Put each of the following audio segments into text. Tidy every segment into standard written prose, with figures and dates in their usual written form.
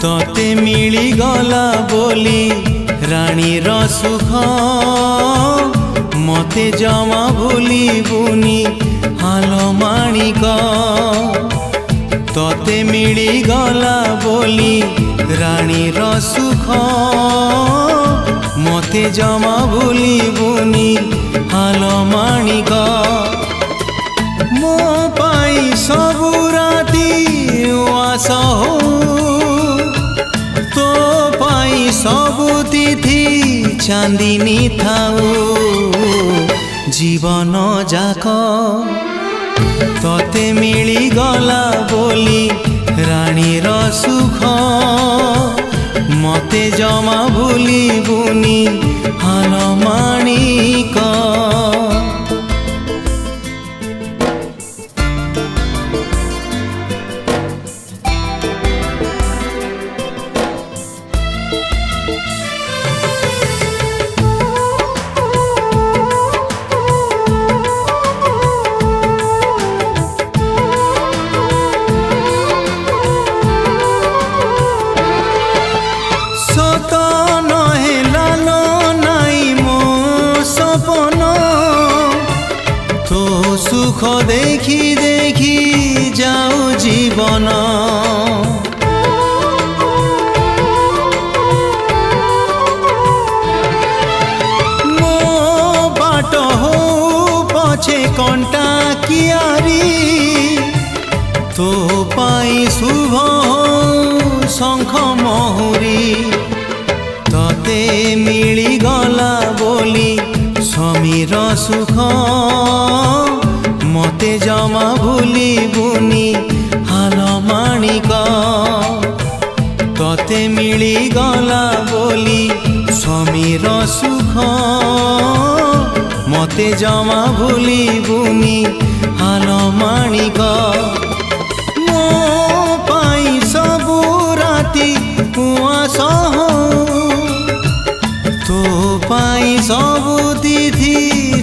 तोते मिली गला बोली रानी सुख मते जमा भूली बुनी हालो माणिक तोते मिली गला बोली रानी सुख मते जमा भूली बुनी हालो माणिक मो पाई सबु राती आस हो तो पाई सबु तिथि चांदिनी थाऊ जीवन जाक तोते मिली गला बोली रानी सुख मते जमा भूली बुनी हालो माणिक सुख देखी देखी जाऊ जीवन मो बाट हो पछे कंटा कियारी तो पाई शुभ शंख महुरी तते मिली गला बोली समीर सुख मते जमा भूली बुनी हालो माणिक तोते मिली गला बोली समीर सुख मते जमा भूली बुनी हालो माणिक मो पाई सबु राती उआस हो तो पाई सबु तिथि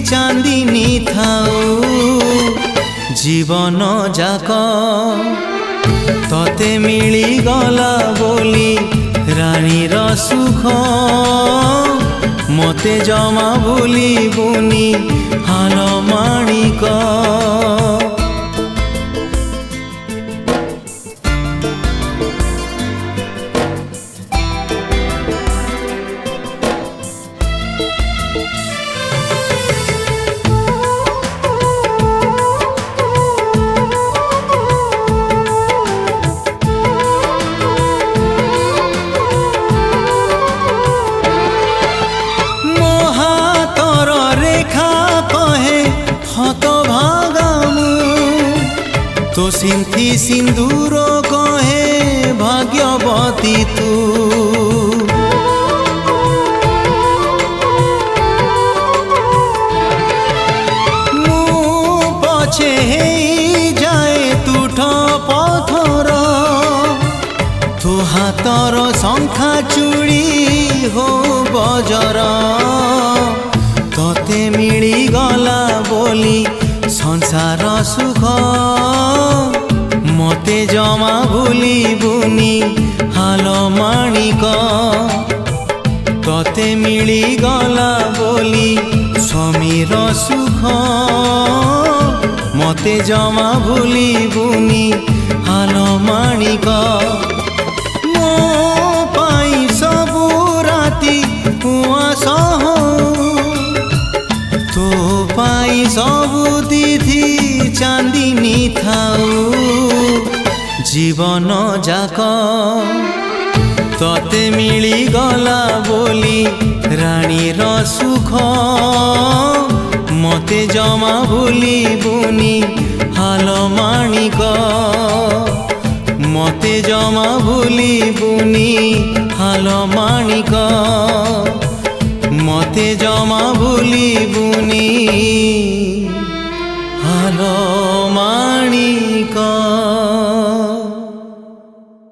चांदिनी थाऊ जीवन जाक तोते मिली गला बोली रानी सुख मते जमा भूली बुनी हालो माणिक तो सिंथी सिंदूर कहे भाग्यवती तू मु पछे जाए तुठ पथर तू हाथर शंखा चूड़ी हो बजर तोते मिली गला बोली संसार सुख मते जमा भूली बुनी हालो माणिक तोते मिली गला बोली समीर सुख मते जमा भूली बुनी हालो माणिक मो पाई सबु राती उआस हो तो पाई सबु तिथि चांदिनी थाऊ जीवन जाक तोते मिली गला बोली रानी सुख मते जमा भूली बुनी हालो माणिक मते जमा भूली बुनी हालो माणिक मते जमा भूली बुनी हालो